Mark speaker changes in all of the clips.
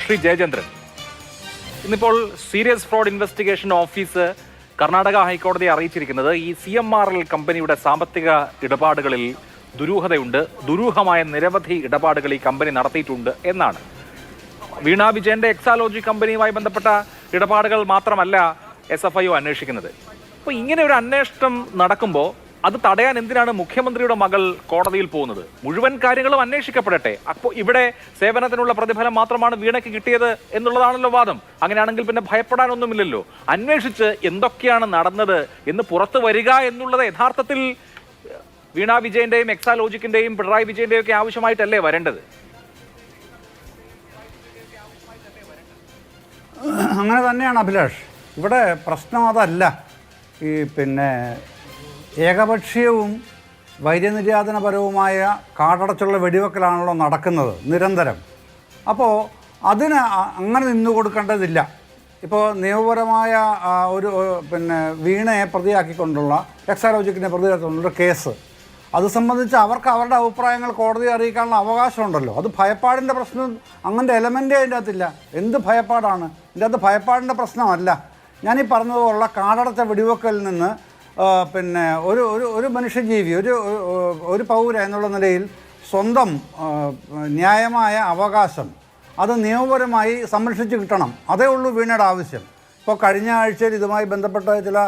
Speaker 1: ശ്രീ ജയചന്ദ്രൻ, ഇന്നിപ്പോൾ serious fraud investigation office Karnataka ഹൈക്കോടതിയെ അറിയിച്ചിരിക്കുന്നത് ഈ CMRL കമ്പനിയുടെ സാമ്പത്തിക ഇടപാടുകളിൽ ദുരൂഹതയുണ്ട്, ദുരൂഹമായ നിരവധി ഇടപാടുകൾ ഈ കമ്പനി നടത്തിയിട്ടുണ്ട് എന്നാണ്. വീണ വിജയന്റെ എക്സാലോജി കമ്പനിയുമായി ബന്ധപ്പെട്ട ഇടപാടുകൾ മാത്രമല്ല SFIO അന്വേഷിക്കുന്നത്. അപ്പോൾ ഇങ്ങനെ ഒരു അന്വേഷണം നടക്കുമ്പോൾ അത് തടയാൻ എന്തിനാണ് മുഖ്യമന്ത്രിയുടെ മകൾ കോടതിയിൽ പോകുന്നത്? മുഴുവൻ കാര്യങ്ങളും അന്വേഷിക്കപ്പെടട്ടെ. അപ്പോൾ ഇവിടെ സേവനത്തിനുള്ള പ്രതിഫലം മാത്രമാണ് വീണയ്ക്ക് കിട്ടിയത് എന്നുള്ളതാണല്ലോ വാദം. അങ്ങനെയാണെങ്കിൽ പിന്നെ ഭയപ്പെടാനൊന്നുമില്ലല്ലോ. അന്വേഷിച്ച് എന്തൊക്കെയാണ് നടന്നത് എന്ന് പുറത്തു വരിക എന്നുള്ളത് യഥാർത്ഥത്തിൽ വീണ വിജയന്റെയും എക്സാലോജിക്കിന്റെയും പിണറായി വിജയന്റെയും ഒക്കെ ആവശ്യമായിട്ടല്ലേ വരേണ്ടത്?
Speaker 2: അങ്ങനെ തന്നെയാണ് അഭിലാഷ്. ഇവിടെ പ്രശ്നം അതല്ല. ഈ ഏകപക്ഷീയവും വൈര്യനിര്യാതനപരവുമായ കാടടച്ചുള്ള വെടിവെക്കലാണല്ലോ നടക്കുന്നത് നിരന്തരം. അപ്പോൾ അതിന് അങ്ങനെ നിന്നു കൊടുക്കേണ്ടതില്ല. ഇപ്പോൾ നിയമപരമായ ഒരു വീണയെ പ്രതിയാക്കിക്കൊണ്ടുള്ള എക്സാലോജിക്കിനെ പ്രതിയാക്കിക്കൊണ്ടുള്ള കേസ്, അത് സംബന്ധിച്ച് അവർക്ക് അവരുടെ അഭിപ്രായങ്ങൾ കോടതിയെ അറിയിക്കാനുള്ള അവകാശമുണ്ടല്ലോ. അത് ഭയപ്പാടിൻ്റെ പ്രശ്നം, അങ്ങനത്തെ എലമെൻറ്റേ അതിൻ്റെ അകത്തില്ല. എന്ത് ഭയപ്പാടാണ്? ഇതിൻ്റെ അകത്ത് ഭയപ്പാടിൻ്റെ പ്രശ്നമല്ല. ഞാനീ പറഞ്ഞതുപോലുള്ള കാടടച്ച വെടിവെക്കലിൽ നിന്ന് ഒരു ഒരു മനുഷ്യജീവി, ഒരു പൗര എന്നുള്ള നിലയിൽ സ്വന്തം ന്യായമായ അവകാശം അത് നിയമപരമായി സംരക്ഷിച്ച് കിട്ടണം. അതേ ഉള്ളൂ വീണയുടെ ആവശ്യം. ഇപ്പോൾ കഴിഞ്ഞ ആഴ്ചയിൽ ഇതുമായി ബന്ധപ്പെട്ട ചില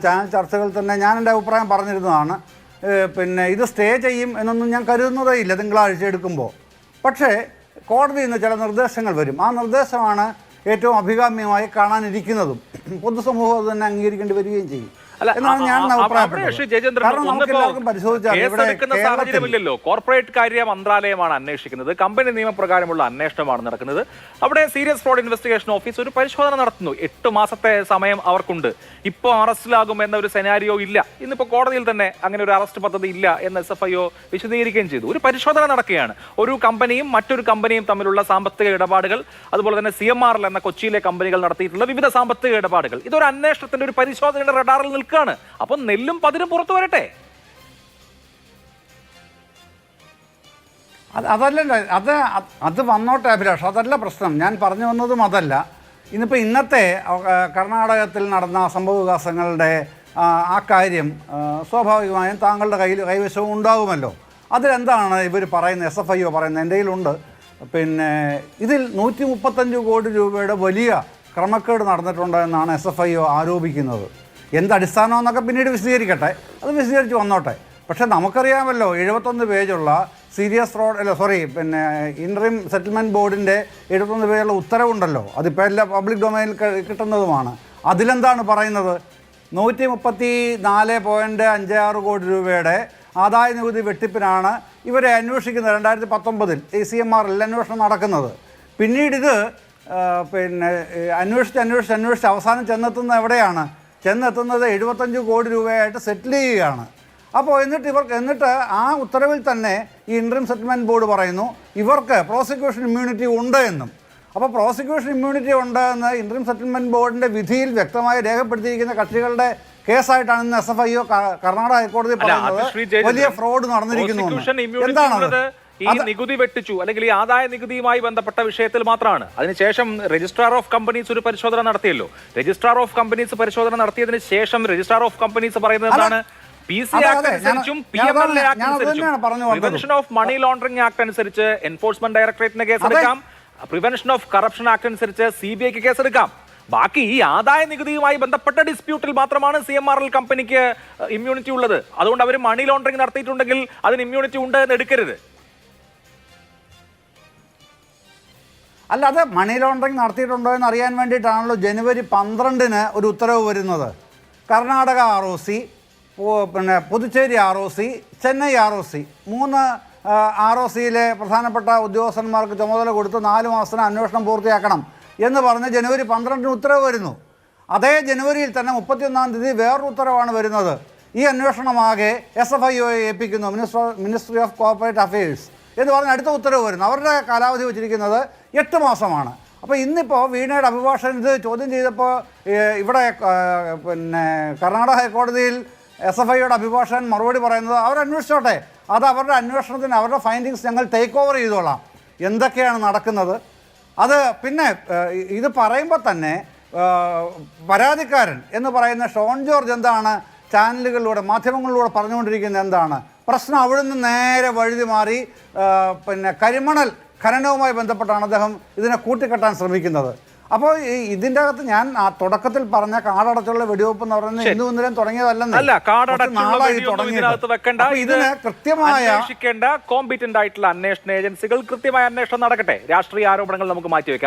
Speaker 2: ചാനൽ ചർച്ചകൾ തന്നെ ഞാൻ എൻ്റെ അഭിപ്രായം പറഞ്ഞിരുന്നതാണ്. ഇത് സ്റ്റേ ചെയ്യും എന്നൊന്നും ഞാൻ കരുതുന്നതേ ഇല്ല തിങ്കളാഴ്ച എടുക്കുമ്പോൾ. പക്ഷേ കോടതിയിൽ നിന്ന് ചില നിർദ്ദേശങ്ങൾ വരും. ആ നിർദ്ദേശമാണ് ഏറ്റവും അഭികാമ്യമായി കാണാനിരിക്കുന്നതും പൊതുസമൂഹം അത് തന്നെ അംഗീകരിക്കേണ്ടി വരികയും ചെയ്യും എന്നാണ് ഞാൻ അഭിപ്രായപ്പെട്ടത്. കാരണം നമുക്ക് എല്ലാവർക്കും
Speaker 1: സാഹചര്യമില്ലല്ലോ. കോർപ്പറേറ്റ് കാര്യ മന്ത്രാലയമാണ് അന്വേഷിക്കുന്നത്, കമ്പനി നിയമപ്രകാരമുള്ള അന്വേഷണമാണ് നടക്കുന്നത്. അവിടെ സീരിയസ് ഫ്രോഡ് ഇൻവെസ്റ്റിഗേഷൻ ഓഫീസ് ഒരു പരിശോധന നടത്തുന്നു. 8 മാസത്തെ സമയം അവർക്കുണ്ട്. ഇപ്പോൾ അറസ്റ്റിലാകും എന്ന ഒരു സെനാരിയോ ഇല്ല. ഇന്നിപ്പോൾ കോടതിയിൽ തന്നെ അങ്ങനെ ഒരു അറസ്റ്റ് പദ്ധതി ഇല്ല എന്ന് SFIO വിശദീകരിക്കുകയും ചെയ്തു. ഒരു പരിശോധന നടക്കുകയാണ്. ഒരു കമ്പനിയും മറ്റൊരു കമ്പനിയും തമ്മിലുള്ള സാമ്പത്തിക ഇടപാടുകൾ, അതുപോലെ തന്നെ CMRL എന്ന കൊച്ചിയിലെ കമ്പനികൾ നടത്തിയിട്ടുള്ള വിവിധ സാമ്പത്തിക ഇടപാടുകൾ, ഇതൊരു അന്വേഷണത്തിന്റെ ഒരു പരിശോധനയുടെ റഡാറിൽ നിൽക്കുകയാണ്. അപ്പൊ നെല്ലും പതിരും പുറത്തു വരട്ടെ.
Speaker 2: അതല്ലല്ലോ, അത് വന്നോട്ടെ അഭിലാഷ്, അതല്ല പ്രശ്നം. ഞാൻ പറഞ്ഞു വന്നതും അതല്ല. ഇന്നിപ്പോൾ ഇന്നത്തെ കർണാടകത്തിൽ നടന്ന സംഭവവികാസങ്ങളുടെ ആ കാര്യം സ്വാഭാവികമായും താങ്കളുടെ കൈവശവും ഉണ്ടാകുമല്ലോ. അതിലെന്താണ് ഇവർ പറയുന്നത്? SFIO പറയുന്നത് എൻ്റെ കയ്യിലുണ്ട്. ഇതിൽ 135 കോടി രൂപയുടെ വലിയ ക്രമക്കേട് നടന്നിട്ടുണ്ട് എന്നാണ് SFIO ആരോപിക്കുന്നത്. എന്തടിസ്ഥാനമെന്നൊക്കെ പിന്നീട് വിശദീകരിക്കട്ടെ, അത് വിശദീകരിച്ച് വന്നോട്ടെ. പക്ഷേ നമുക്കറിയാമല്ലോ, 71 പേജുള്ള സീരിയസ് ഫ്രോഡ് ഇൻട്രീം സെറ്റിൽമെൻറ്റ് ബോർഡിൻ്റെ 71 പേജുള്ള ഉത്തരവുണ്ടല്ലോ. അതിപ്പോൾ എല്ലാ പബ്ലിക് ഡൊമൈനിൽ കിട്ടുന്നതുമാണ്. അതിലെന്താണ് പറയുന്നത്? 134.56 കോടി രൂപയുടെ ആദായ നികുതി വെട്ടിപ്പിനാണ് ഇവരെ അന്വേഷിക്കുന്നത്. 2019 ഈ CMRL അന്വേഷണം നടക്കുന്നത്. പിന്നീട് ഇത് അന്വേഷിച്ച് അവസാനം ചെന്നെത്തുന്നത് എവിടെയാണ്? ചെന്നെത്തുന്നത് 75 കോടി രൂപയായിട്ട് സെറ്റിൽ ചെയ്യുകയാണ്. അപ്പോൾ എന്നിട്ട് ആ ഉത്തരവിൽ തന്നെ ഈ ഇൻട്രീം സെറ്റിൽമെൻറ്റ് ബോർഡ് പറയുന്നു ഇവർക്ക് പ്രോസിക്യൂഷൻ ഇമ്മ്യൂണിറ്റി ഉണ്ട് എന്നും. അപ്പോൾ പ്രോസിക്യൂഷൻ ഇമ്മ്യൂണിറ്റി ഉണ്ട് എന്ന് ഇൻട്രീം സെറ്റിൽമെൻറ്റ് ബോർഡിൻ്റെ വിധിയിൽ വ്യക്തമായി രേഖപ്പെടുത്തിയിരിക്കുന്ന കക്ഷികളുടെ കേസായിട്ടാണ് ഇന്ന് SFIO കർണാടക ഹൈക്കോടതി പറയുന്നത് വലിയ ഫ്രോഡ് നടന്നിരിക്കുന്നു. എന്താണത്?
Speaker 1: ഈ നികുതി വെട്ടിച്ചു അല്ലെങ്കിൽ ഈ ആദായ നികുതിയുമായി ബന്ധപ്പെട്ട വിഷയത്തിൽ മാത്രമാണ്. അതിനുശേഷം രജിസ്ട്രാർ ഓഫ് കമ്പനീസ് ഒരു പരിശോധന നടത്തിയല്ലോ. രജിസ്ട്രാർ ഓഫ് കമ്പനീസ് പരിശോധന നടത്തിയതിന് ശേഷം രജിസ്ട്രാർ ഓഫ് കമ്പനീസ് പറയുന്നത് എന്താണ്? PC ആക്ട് അനുസരിച്ചും PMLA ആക്ട് അനുസരിച്ചും prevention of money laundering act അനുസരിച്ച് എൻഫോഴ്സ്മെന്റ് ഡയറക്ടറേറ്റിന് കേസെടുക്കാം. പ്രിവെൻഷൻ ഓഫ് കറപ്ഷൻ ആക്ട് അനുസരിച്ച് CBIക്ക് കേസെടുക്കാം. ബാക്കി ഈ ആദായ നികുതിയുമായി ബന്ധപ്പെട്ട ഡിസ്പ്യൂട്ടിൽ മാത്രമാണ് CMRL കമ്പനിക്ക് ഇമ്മ്യൂണിറ്റി ഉള്ളത്. അതുകൊണ്ട് അവർ മണി ലോണ്ടറിംഗ് നടത്തിയിട്ടുണ്ടെങ്കിൽ അതിന് ഇമ്മ്യൂണിറ്റി ഉണ്ട് എന്ന് എടുക്കരുത്.
Speaker 2: അല്ല, അത് മണി ലോണ്ടറിങ് നടത്തിയിട്ടുണ്ടോ എന്ന് അറിയാൻ വേണ്ടിയിട്ടാണല്ലോ ജനുവരി 12 ഒരു ഉത്തരവ് വരുന്നത്. Karnataka ROC, Puducherry ROC, Chennai ROC, 3 ROCയിലെ പ്രധാനപ്പെട്ട ഉദ്യോഗസ്ഥന്മാർക്ക് ചുമതല കൊടുത്ത് 4 മാസത്തിന് അന്വേഷണം പൂർത്തിയാക്കണം എന്ന് പറഞ്ഞ് ജനുവരി 12 ഉത്തരവ് വരുന്നു. അതേ ജനുവരിയിൽ തന്നെ 31-ാം തീയതി വേറൊരു ഉത്തരവാണ് വരുന്നത്. ഈ അന്വേഷണമാകെ SFIOയെ ഏൽപ്പിക്കുന്നു, മിനിസ്ട്രി ഓഫ് കോർപ്പറേറ്റ് അഫയേഴ്സ് എന്ന് പറഞ്ഞ് അടുത്ത ഉത്തരവ് വരുന്നു. അവരുടെ കാലാവധി വെച്ചിരിക്കുന്നത് 8 മാസമാണ്. അപ്പോൾ ഇന്നിപ്പോൾ വീണയുടെ അഭിഭാഷകൻ ഇത് ചോദ്യം ചെയ്തപ്പോൾ ഇവിടെ കർണാടക ഹൈക്കോടതിയിൽ SFIOയുടെ അഭിഭാഷകൻ മറുപടി പറയുന്നത് അവരന്വേഷിച്ചോട്ടെ, അത് അവരുടെ അന്വേഷണത്തിന് അവരുടെ ഫൈൻഡിങ്സ് ഞങ്ങൾ ടേക്ക് ഓവർ ചെയ്തോളാം. എന്തൊക്കെയാണ് നടക്കുന്നത്? അത് പിന്നെ ഇത് പറയുമ്പോൾ തന്നെ പരാതിക്കാരൻ എന്ന് പറയുന്ന ഷോൺ ജോർജ് എന്താണ് ചാനലുകളിലൂടെ മാധ്യമങ്ങളിലൂടെ പറഞ്ഞുകൊണ്ടിരിക്കുന്നത് എന്താണ് പ്രശ്നം അവിടുന്ന് നേരെ വഴുതി മാറി പിന്നെ കരിമണൽ ഖനനവുമായി ബന്ധപ്പെട്ടാണ് അദ്ദേഹം ഇതിനെ കൂട്ടിക്കെട്ടാൻ ശ്രമിക്കുന്നത്. അപ്പോൾ ഇതിൻ്റെ അകത്ത് ഞാൻ ആ തുടക്കത്തിൽ പറഞ്ഞ കാടടച്ചുള്ള വെടിവെപ്പ് എന്ന് പറയുന്നത് ഇന്നും ഇന്നലെയും തുടങ്ങിയതല്ലെന്ന് ഇതിന് കൃത്യമായ
Speaker 1: കോമ്പിറ്റന്റ് ആയിട്ടുള്ള അന്വേഷണ ഏജൻസികൾ കൃത്യമായ അന്വേഷണം നടക്കട്ടെ. രാഷ്ട്രീയ ആരോപണങ്ങൾ നമുക്ക് മാറ്റിവെക്കാം.